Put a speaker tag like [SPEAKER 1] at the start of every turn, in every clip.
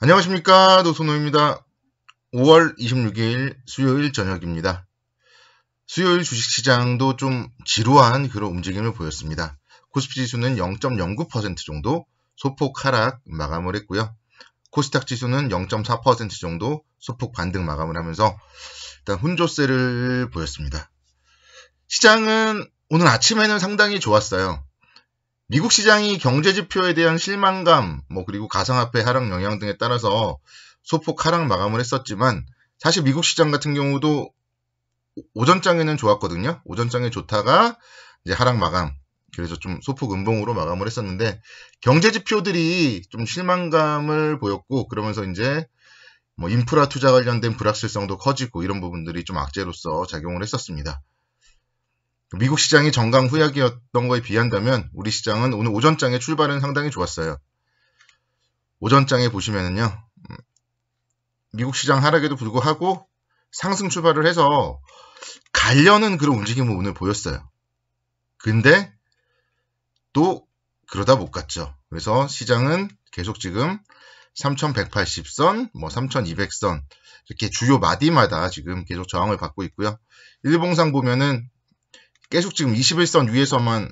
[SPEAKER 1] 안녕하십니까, 노선호입니다. 5월 26일 수요일 저녁입니다. 수요일 주식시장도 좀 지루한 그런 움직임을 보였습니다. 코스피 지수는 0.09% 정도 소폭 하락 마감을 했고요. 코스닥 지수는 0.4% 정도 소폭 반등 마감을 하면서 일단 혼조세를 보였습니다. 시장은 오늘 아침에는 상당히 좋았어요. 미국 시장이 경제 지표에 대한 실망감, 그리고 가상화폐 하락 영향 등에 따라서 소폭 하락 마감을 했었지만, 사실 미국 시장 같은 경우도 오전장에는 좋았거든요. 오전장에 좋다가 이제 하락 마감, 그래서 좀 소폭 음봉으로 마감을 했었는데, 경제 지표들이 좀 실망감을 보였고, 그러면서 이제 인프라 투자 관련된 불확실성도 커지고 이런 부분들이 좀 악재로서 작용을 했었습니다. 미국 시장이 정강 후약이었던 거에 비한다면 우리 시장은 오늘 오전장의 출발은 상당히 좋았어요. 오전장에 보시면은요, 미국 시장 하락에도 불구하고 상승 출발을 해서 가려는 그런 움직임을 오늘 보였어요. 근데 또 그러다 못 갔죠. 그래서 시장은 계속 지금 3180선, 3200선 이렇게 주요 마디마다 지금 계속 저항을 받고 있고요. 일봉상 보면은 계속 지금 21선 위에서만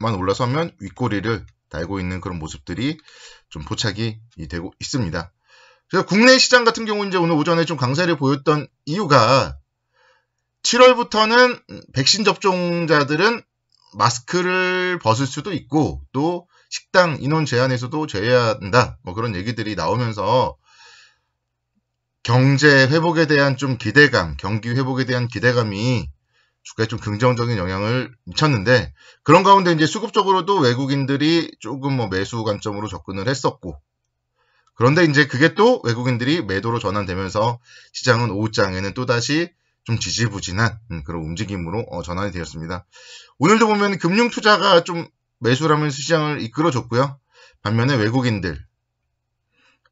[SPEAKER 1] 올라서면 윗꼬리를 달고 있는 그런 모습들이 좀 포착이 되고 있습니다. 그래서 국내 시장 같은 경우 이제 오늘 오전에 좀 강세를 보였던 이유가 7월부터는 백신 접종자들은 마스크를 벗을 수도 있고 또 식당 인원 제한에서도 제외한다 그런 얘기들이 나오면서 경제 회복에 대한 좀 기대감, 경기 회복에 대한 기대감이 주가에 좀 긍정적인 영향을 미쳤는데, 그런 가운데 이제 수급적으로도 외국인들이 조금 매수 관점으로 접근을 했었고, 그런데 이제 그게 또 외국인들이 매도로 전환되면서 시장은 오후장에는 또다시 좀 지지부진한 그런 움직임으로 전환이 되었습니다. 오늘도 보면 금융 투자가 좀 매수를 하면서 시장을 이끌어줬고요. 반면에 외국인들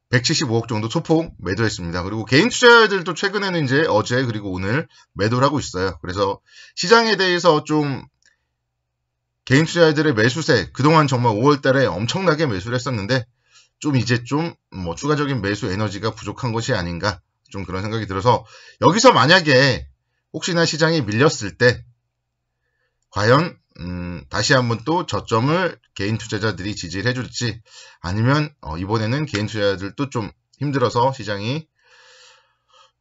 [SPEAKER 1] 175억 정도 소폭 매도했습니다. 그리고 개인 투자자들도 최근에는 이제 어제 그리고 오늘 매도를 하고 있어요. 그래서 시장에 대해서 좀 개인 투자자들의 매수세, 그동안 정말 5월 달에 엄청나게 매수를 했었는데 좀 이제 좀 추가적인 매수 에너지가 부족한 것이 아닌가 좀 그런 생각이 들어서, 여기서 만약에 혹시나 시장이 밀렸을 때 과연 다시 한번 또 저점을 개인 투자자들이 지지를 해줄지, 아니면 이번에는 개인 투자자들도 좀 힘들어서 시장이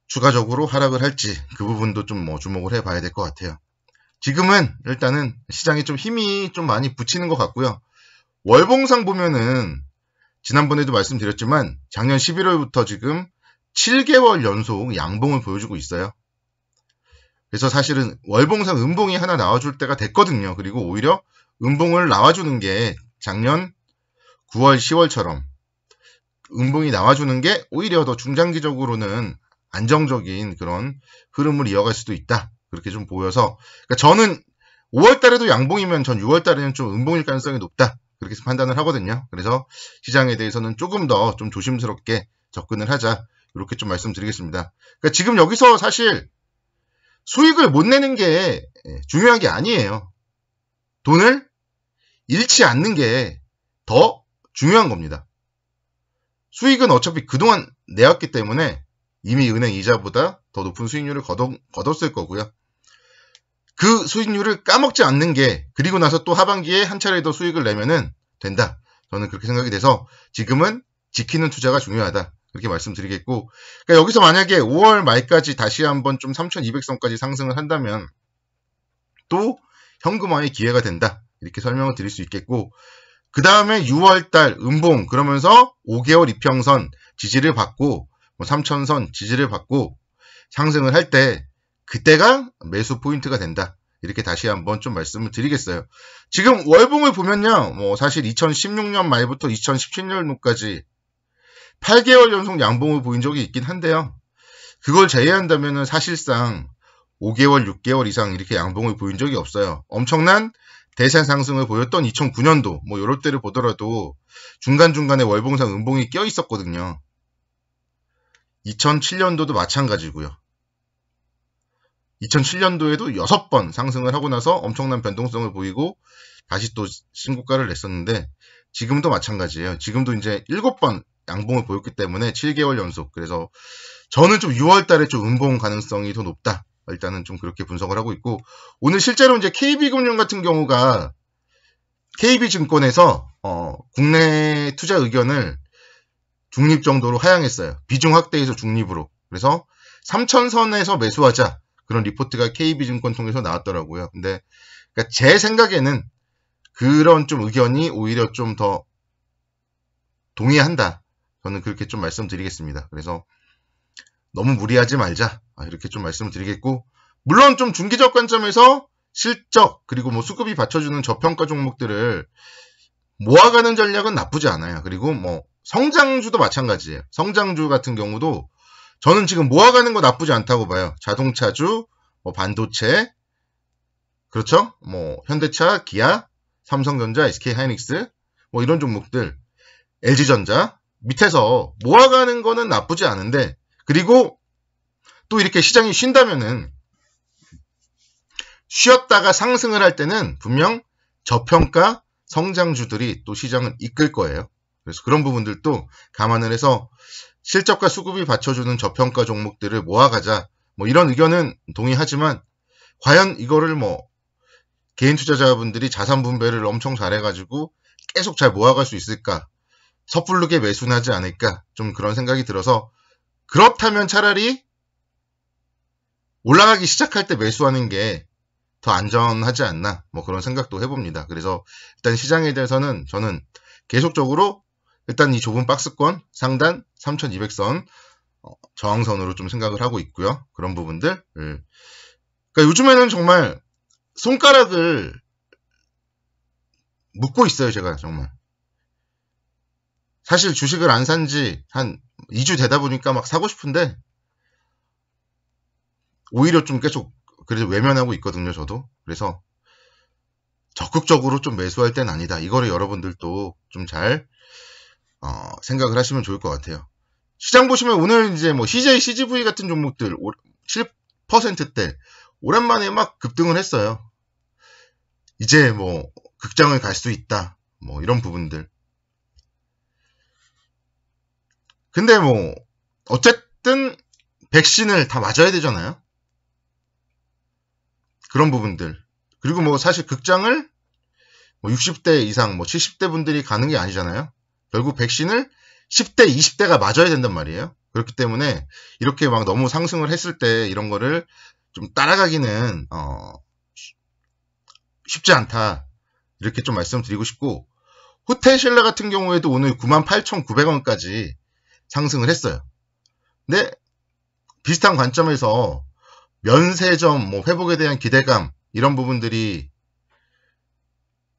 [SPEAKER 1] 추가적으로 하락을 할지, 그 부분도 좀 주목을 해봐야 될 것 같아요. 지금은 일단은 시장이 좀 힘이 좀 많이 붙이는 것 같고요. 월봉상 보면은 지난번에도 말씀드렸지만 작년 11월부터 지금 7개월 연속 양봉을 보여주고 있어요. 그래서 사실은 월봉상 음봉이 하나 나와줄 때가 됐거든요. 그리고 오히려 음봉을 나와주는 게 작년 9월, 10월처럼 음봉이 나와주는 게 오히려 더 중장기적으로는 안정적인 그런 흐름을 이어갈 수도 있다. 그렇게 좀 보여서, 그러니까 저는 5월 달에도 양봉이면 전 6월 달에는 좀 음봉일 가능성이 높다. 그렇게 판단을 하거든요. 그래서 시장에 대해서는 조금 더 좀 조심스럽게 접근을 하자. 이렇게 좀 말씀드리겠습니다. 그러니까 지금 여기서 사실 수익을 못 내는 게 중요한 게 아니에요. 돈을 잃지 않는 게 더 중요한 겁니다. 수익은 어차피 그동안 내왔기 때문에 이미 은행 이자보다 더 높은 수익률을 거뒀을 거고요. 그 수익률을 까먹지 않는 게, 그리고 나서 또 하반기에 한 차례 더 수익을 내면은 된다. 저는 그렇게 생각이 돼서 지금은 지키는 투자가 중요하다. 그렇게 말씀드리겠고, 그러니까 여기서 만약에 5월 말까지 다시 한번 좀 3200선까지 상승을 한다면 또 현금화의 기회가 된다. 이렇게 설명을 드릴 수 있겠고, 그 다음에 6월달 음봉, 그러면서 5개월 이평선 지지를 받고 3000선 지지를 받고 상승을 할 때 그때가 매수 포인트가 된다. 이렇게 다시 한번 좀 말씀을 드리겠어요. 지금 월봉을 보면요, 사실 2016년 말부터 2017년도까지 8개월 연속 양봉을 보인 적이 있긴 한데요. 그걸 제외한다면 사실상 5개월, 6개월 이상 이렇게 양봉을 보인 적이 없어요. 엄청난 대세 상승을 보였던 2009년도, 요럴 때를 보더라도 중간중간에 월봉상 음봉이 껴 있었거든요. 2007년도도 마찬가지고요. 2007년도에도 6번 상승을 하고 나서 엄청난 변동성을 보이고 다시 또 신고가를 냈었는데, 지금도 마찬가지예요. 지금도 이제 7번 양봉을 보였기 때문에 7개월 연속. 그래서 저는 좀 6월 달에 좀 음봉 가능성이 더 높다. 일단은 좀 그렇게 분석을 하고 있고, 오늘 실제로 이제 KB금융 같은 경우가 KB증권에서 국내 투자 의견을 중립 정도로 하향했어요. 비중 확대해서 중립으로. 그래서 3,000선에서 매수하자. 그런 리포트가 KB증권 통해서 나왔더라고요. 근데 그러니까 제 생각에는 그런 좀 의견이 오히려 좀 더 동의한다. 저는 그렇게 좀 말씀드리겠습니다. 그래서 너무 무리하지 말자. 이렇게 좀 말씀을 드리겠고, 물론 좀 중기적 관점에서 실적 그리고 뭐 수급이 받쳐주는 저평가 종목들을 모아가는 전략은 나쁘지 않아요. 그리고 뭐 성장주도 마찬가지예요. 성장주 같은 경우도 저는 지금 모아가는 거 나쁘지 않다고 봐요. 자동차주, 뭐 반도체, 그렇죠? 뭐 현대차, 기아, 삼성전자, SK하이닉스, 뭐 이런 종목들, LG전자 밑에서 모아가는 거는 나쁘지 않은데, 그리고 또 이렇게 시장이 쉰다면은 쉬었다가 상승을 할 때는 분명 저평가 성장주들이 또 시장을 이끌 거예요. 그래서 그런 부분들도 감안을 해서 실적과 수급이 받쳐주는 저평가 종목들을 모아가자. 뭐 이런 의견은 동의하지만 과연 이거를 뭐 개인 투자자분들이 자산 분배를 엄청 잘해가지고 계속 잘 모아갈 수 있을까? 섣부르게 매수는 하지 않을까? 좀 그런 생각이 들어서, 그렇다면 차라리 올라가기 시작할 때 매수하는 게 더 안전하지 않나, 뭐 그런 생각도 해봅니다. 그래서 일단 시장에 대해서는 저는 계속적으로 일단 이 좁은 박스권 상단 3200선 저항선으로 좀 생각을 하고 있고요. 그런 부분들. 그러니까 요즘에는 정말 손가락을 묶고 있어요. 제가 정말. 사실 주식을 안 산 지 한 2주 되다 보니까 막 사고 싶은데 오히려 좀 계속 그래서 외면하고 있거든요. 저도. 그래서 적극적으로 좀 매수할 때는 아니다. 이거를 여러분들도 좀 잘 생각을 하시면 좋을 것 같아요. 시장 보시면 오늘 이제 뭐 CJ, CGV 같은 종목들 7%대 오랜만에 막 급등을 했어요. 이제 뭐 극장을 갈 수 있다. 뭐 이런 부분들. 근데 뭐 어쨌든 백신을 다 맞아야 되잖아요. 그런 부분들. 그리고 뭐 사실 극장을 뭐 60대 이상, 뭐 70대 분들이 가는 게 아니잖아요. 결국 백신을 10대, 20대가 맞아야 된단 말이에요. 그렇기 때문에 이렇게 막 너무 상승을 했을 때 이런 거를 좀 따라가기는 쉽지 않다. 이렇게 좀 말씀드리고 싶고, 호텔신라 같은 경우에도 오늘 98,900원까지 상승을 했어요. 근데 비슷한 관점에서 면세점, 뭐 회복에 대한 기대감, 이런 부분들이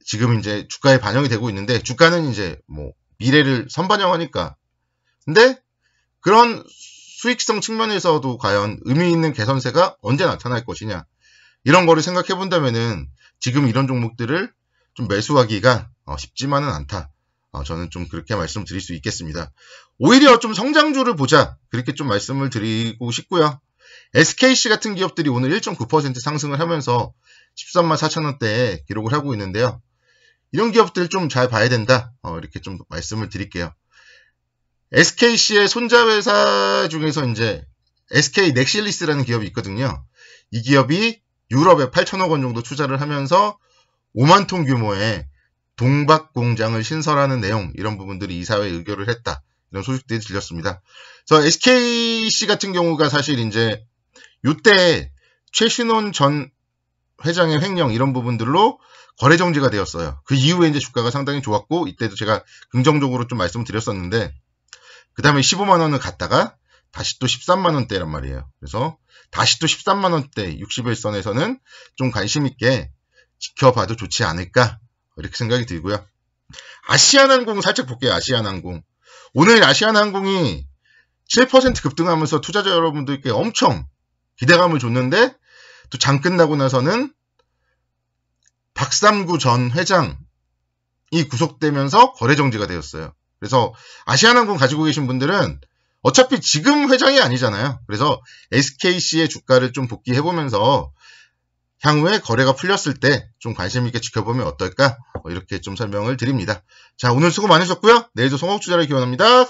[SPEAKER 1] 지금 이제 주가에 반영이 되고 있는데, 주가는 이제 뭐 미래를 선반영하니까. 근데 그런 수익성 측면에서도 과연 의미 있는 개선세가 언제 나타날 것이냐, 이런 거를 생각해 본다면은 지금 이런 종목들을 좀 매수하기가 쉽지만은 않다. 저는 좀 그렇게 말씀드릴 수 있겠습니다. 오히려 좀 성장주를 보자, 그렇게 좀 말씀을 드리고 싶고요. SKC 같은 기업들이 오늘 1.9% 상승을 하면서 13만 4천원대에 기록을 하고 있는데요. 이런 기업들 좀 잘 봐야 된다. 이렇게 좀 말씀을 드릴게요. SKC의 손자회사 중에서 이제 SK 넥실리스라는 기업이 있거든요. 이 기업이 유럽에 8천억 원 정도 투자를 하면서 5만 톤 규모의 동박 공장을 신설하는 내용, 이런 부분들이 이사회에 의결을 했다. 이런 소식들이 들렸습니다. 그래서 SKC 같은 경우가 사실 이제 이때 최신원 전 회장의 횡령, 이런 부분들로 거래 정지가 되었어요. 그 이후에 이제 주가가 상당히 좋았고, 이때도 제가 긍정적으로 좀 말씀을 드렸었는데, 그 다음에 15만 원을 갔다가 다시 또 13만 원대란 말이에요. 그래서 다시 또 13만 원대 60일선에서는 좀 관심 있게 지켜봐도 좋지 않을까, 이렇게 생각이 들고요. 아시아나항공 살짝 볼게요. 아시아나항공. 오늘 아시아나항공이 7% 급등하면서 투자자 여러분들께 엄청 기대감을 줬는데, 또 장 끝나고 나서는 박삼구 전 회장이 구속되면서 거래 정지가 되었어요. 그래서 아시아나항공 가지고 계신 분들은 어차피 지금 회장이 아니잖아요. 그래서 SKC의 주가를 좀 복귀해보면서 향후에 거래가 풀렸을 때 좀 관심 있게 지켜보면 어떨까? 이렇게 좀 설명을 드립니다. 자, 오늘 수고 많으셨고요. 내일도 송옥투자를 기원합니다.